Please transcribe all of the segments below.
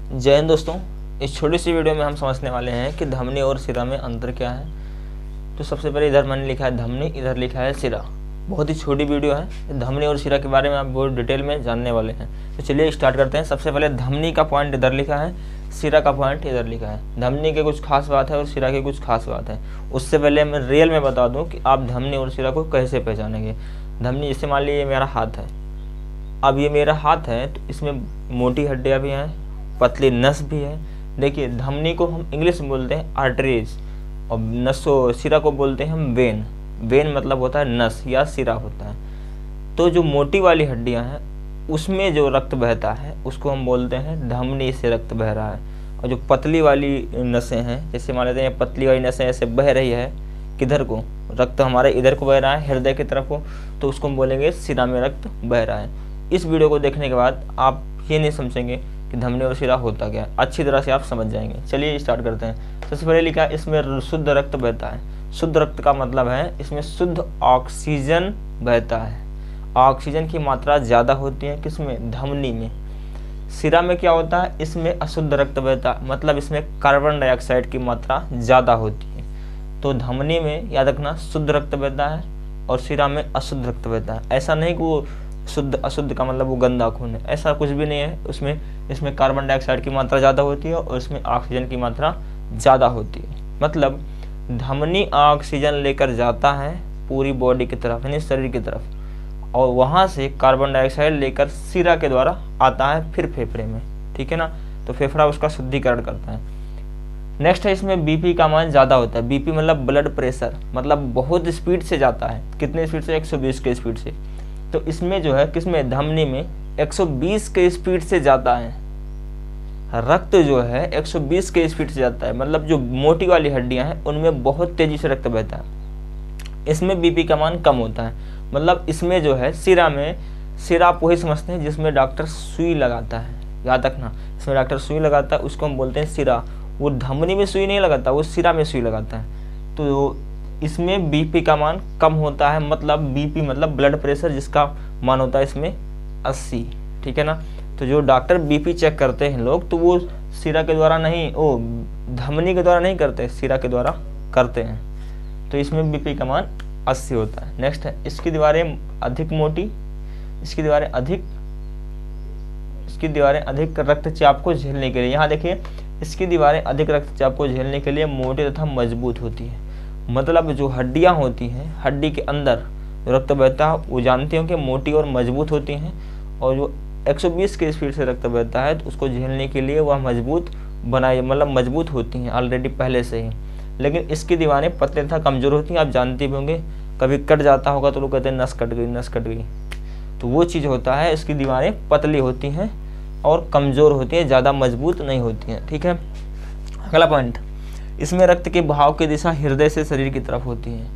जय हिंद दोस्तों। इस छोटी सी वीडियो में हम समझने वाले हैं कि धमनी और सिरा में अंतर क्या है। तो सबसे पहले इधर मैंने लिखा है धमनी, इधर लिखा है सिरा। बहुत ही छोटी वीडियो है। धमनी और सिरा के बारे में आप बहुत डिटेल में जानने वाले हैं। तो चलिए स्टार्ट करते हैं। सबसे पहले धमनी का पॉइंट इधर लिखा है, सिरा का पॉइंट इधर लिखा है। धमनी के कुछ खास बात है और सिरा की कुछ खास बात है। उससे पहले मैं रियल में बता दूं कि आप धमनी और सिरा को कैसे पहचानेंगे। धमनी, जैसे मान लीजिए मेरा हाथ है, अब ये मेरा हाथ है तो इसमें मोटी हड्डियाँ भी हैं, पतली नस भी है। देखिए, धमनी को हम इंग्लिश में बोलते हैं आर्टरीज और नसों सिरा को बोलते हैं हम वेन। वेन मतलब होता है नस या सिरा होता है। तो जो मोटी वाली हड्डियां हैं उसमें जो रक्त बहता है उसको हम बोलते हैं धमनी से रक्त बह रहा है। और जो पतली वाली नसें हैं, जैसे मान लेते हैं पतली वाली नसें ऐसे बह रही है, किधर को रक्त हमारे इधर को बह रहा है, हृदय की तरफ को, तो उसको हम बोलेंगे सिरा में रक्त बह रहा है। इस वीडियो को देखने के बाद आप ये नहीं समझेंगे कि धमनी और सिरा होता क्या है, अच्छी तरह से आप समझ जाएंगे। चलिए स्टार्ट करते हैं। सबसे पहले लिखा है इसमें शुद्ध रक्त बहता है। शुद्ध रक्त का मतलब है इसमें शुद्ध ऑक्सीजन बहता है। ऑक्सीजन की मात्रा ज़्यादा होती है किसमें, धमनी में। सिरा में क्या होता है, इसमें अशुद्ध रक्त बहता है, मतलब इसमें कार्बन डाइऑक्साइड की मात्रा ज़्यादा होती है। तो धमनी में याद रखना शुद्ध रक्त बहता है और सिरा में अशुद्ध रक्त बहता है। ऐसा नहीं कि वो शुद्ध अशुद्ध का मतलब वो गंदा खून है, ऐसा कुछ भी नहीं है। इसमें कार्बन डाइऑक्साइड की मात्रा ज़्यादा होती है और इसमें ऑक्सीजन की मात्रा ज़्यादा होती है। मतलब धमनी ऑक्सीजन लेकर जाता है पूरी बॉडी की तरफ, यानी शरीर की तरफ, और वहाँ से कार्बन डाइऑक्साइड लेकर सिरा के द्वारा आता है फिर फेफड़े में, ठीक है ना। तो फेफड़ा उसका शुद्धिकरण करता है। नेक्स्ट है इसमें बीपी का मान ज़्यादा होता है। बीपी मतलब ब्लड प्रेशर, मतलब बहुत स्पीड से जाता है। कितने स्पीड से, 120 के स्पीड से। तो इसमें जो है किसमें, धमनी में 120 के स्पीड से जाता है रक्त, जो है 120 के स्पीड से जाता है। मतलब जो मोटी वाली हड्डियां हैं उनमें बहुत तेजी से रक्त बहता है। इसमें बीपी का मान कम होता है। मतलब इसमें जो है सिरा में, सिरा आप वही समझते हैं जिसमें डॉक्टर सुई लगाता है, याद रखना। इसमें डॉक्टर सुई लगाता है, उसको हम बोलते हैं सिरा। वो धमनी में सुई नहीं लगाता, वो सिरा में सुई लगाता है। तो इसमें बीपी का मान कम होता है। मतलब बीपी मतलब ब्लड प्रेशर, जिसका मान होता है इसमें 80, ठीक है ना। तो जो डॉक्टर बीपी चेक करते हैं लोग, तो वो सिरा के द्वारा नहीं, वो धमनी के द्वारा नहीं करते, सिरा के द्वारा करते हैं। तो इसमें बीपी का मान 80 होता है। नेक्स्ट है इसकी दीवारें अधिक मोटी, इसकी दीवारें अधिक रक्तचाप को झेलने के लिए, यहाँ देखिए, इसकी दीवारें अधिक रक्तचाप को झेलने के लिए मोटी तथा मजबूत होती है। मतलब जो हड्डियां होती हैं, हड्डी के अंदर रक्त बहता है, वो जानते हो कि मोटी और मजबूत होती हैं। और जो 120 के स्पीड से रक्त बहता है तो उसको झेलने के लिए वह मजबूत बनाई, मतलब मजबूत होती हैं ऑलरेडी पहले से ही। लेकिन इसकी दीवारें पतले तथा कमज़ोर होती हैं। आप जानते भी होंगे, कभी कट जाता होगा तो लोग कहते हैं नस कट गई, नस कट गई। तो वो चीज़ होता है, इसकी दीवारें पतली होती हैं और कमज़ोर होती हैं, ज़्यादा मजबूत नहीं होती हैं, ठीक है। अगला पॉइंट, इसमें रक्त के बहाव की दिशा हृदय से शरीर की तरफ होती है।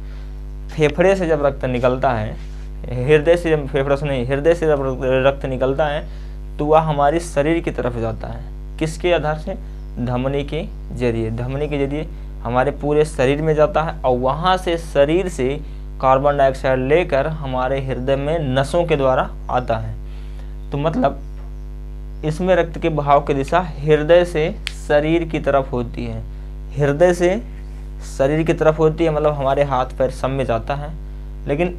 फेफड़े से जब रक्त निकलता है, हृदय से जब, फेफड़े से नहीं, हृदय से जब रक्त निकलता है तो वह हमारी शरीर की तरफ जाता है। किसके आधार से, धमनी के जरिए। धमनी के जरिए हमारे पूरे शरीर में जाता है और वहाँ से शरीर से कार्बन डाइऑक्साइड लेकर हमारे हृदय में नसों के द्वारा आता है। तो मतलब इसमें रक्त के बहाव की दिशा हृदय से शरीर की तरफ होती है। हृदय से शरीर की तरफ होती है, मतलब हमारे हाथ पैर सब में जाता है। लेकिन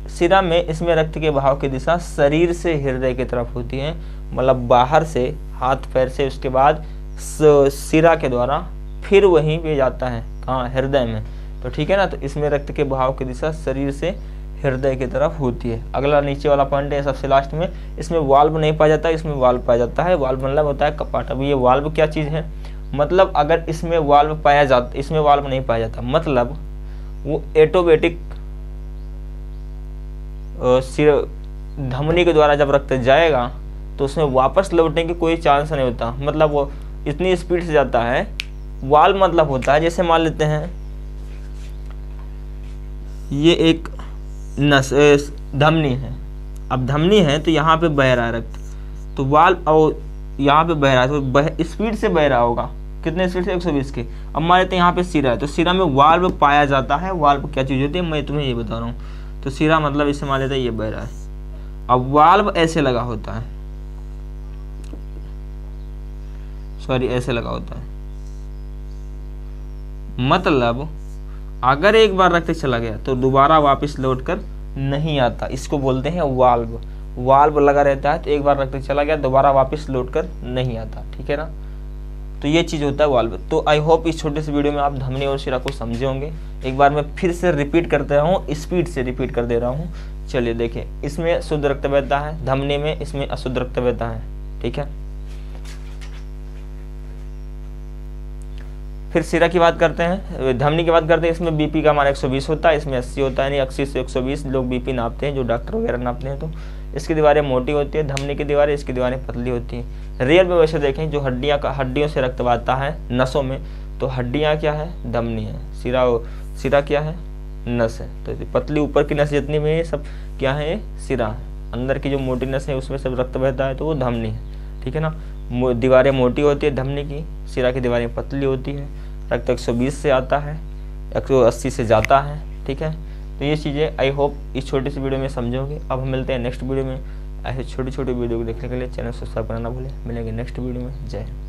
सिरा में इसमें रक्त के बहाव की दिशा शरीर से हृदय की तरफ होती है, मतलब बाहर से हाथ पैर से, उसके बाद सिरा के द्वारा फिर वहीं पे जाता है, कहाँ, हृदय में। तो ठीक है ना। तो इसमें रक्त के बहाव की दिशा शरीर से हृदय की तरफ होती है। अगला नीचे वाला पॉइंट है सबसे लास्ट में, इसमें वाल्व नहीं पाया जाता, इसमें वाल्व पाया जाता है। वाल्व मतलब होता है कपाट। अब ये वाल्व क्या चीज़ है, मतलब अगर इसमें वाल्व पाया जाता, इसमें वाल्व नहीं पाया जाता, मतलब वो ऑटोमेटिक धमनी के द्वारा जब रक्त जाएगा तो उसमें वापस लौटने की कोई चांस नहीं होता। मतलब वो इतनी स्पीड से जाता है। वाल्व मतलब होता है, जैसे मान लेते हैं ये एक नस धमनी है। अब धमनी है तो यहाँ पे बह रहा है रक्त, तो वाल्व और यहाँ पे बह रहा है तो स्पीड से बह रहा होगा। कितने स्पीड से, 120 के। अब मान लेते हैं यहाँ पे सिरा है, तो सिरा में वाल्व पाया जाता है। वाल्व क्या चीज़ होती है, मैं तुम्हें ये बता रहा हूँ। तो सिरा मतलब इसे मान लेते हैं ये बह रहा है, अब वाल्व ऐसे लगा होता है, सॉरी ऐसे लगा होता है। मतलब अगर एक बार रक्त चला गया तो दोबारा वापस लौट कर नहीं आता, इसको बोलते हैं वाल्व। वाल्व लगा रहता है तो एक बार रक्त चला गया दोबारा वापस लौट कर नहीं आता, ठीक है ना। तो ये चीज़ होता है वाल्व। तो आई होप इस छोटे से वीडियो में आप धमनी और शिरा को समझे होंगे। एक बार मैं फिर से रिपीट करते रहा हूँ, स्पीड से रिपीट कर दे रहा हूँ। चलिए देखिए, इसमें शुद्ध रक्त बहता है धमनी में, इसमें अशुद्ध रक्त बहता है, ठीक है। फिर शिरा की बात करते हैं, धमनी की बात करते हैं। इसमें बीपी का मान 120 होता है, इसमें 80 होता है, यानी 80 से 120 लोग बीपी नापते हैं, जो डॉक्टर वगैरह नापते हैं। तो इसकी दीवारें मोटी होती है धमनी की दीवारें, इसकी दीवारें पतली होती हैं। रियल में वैसे देखें, जो हड्डियों से रक्त बहता है नसों में, तो हड्डियाँ क्या है, धमनी है। शिरा क्या है, नस है। तो पतली ऊपर की नस जितनी भी है सब क्या है, शिरा है। अंदर की जो मोटी नस है उसमें सब रक्त बहता है तो वो धमनी है, ठीक है ना। दीवारें मोटी होती है धमनी की, शिरा की दीवारें पतली होती है। रक्त 120 से आता है, 180 से जाता है, ठीक है। तो ये चीज़ें आई होप इस छोटी सी वीडियो में समझोगे। अब हम मिलते हैं नेक्स्ट वीडियो में। ऐसे छोटी छोटी वीडियो को देखने के लिए चैनल सब्सक्राइब करना ना भूलें। मिलेंगे नेक्स्ट वीडियो में। जय हिंद।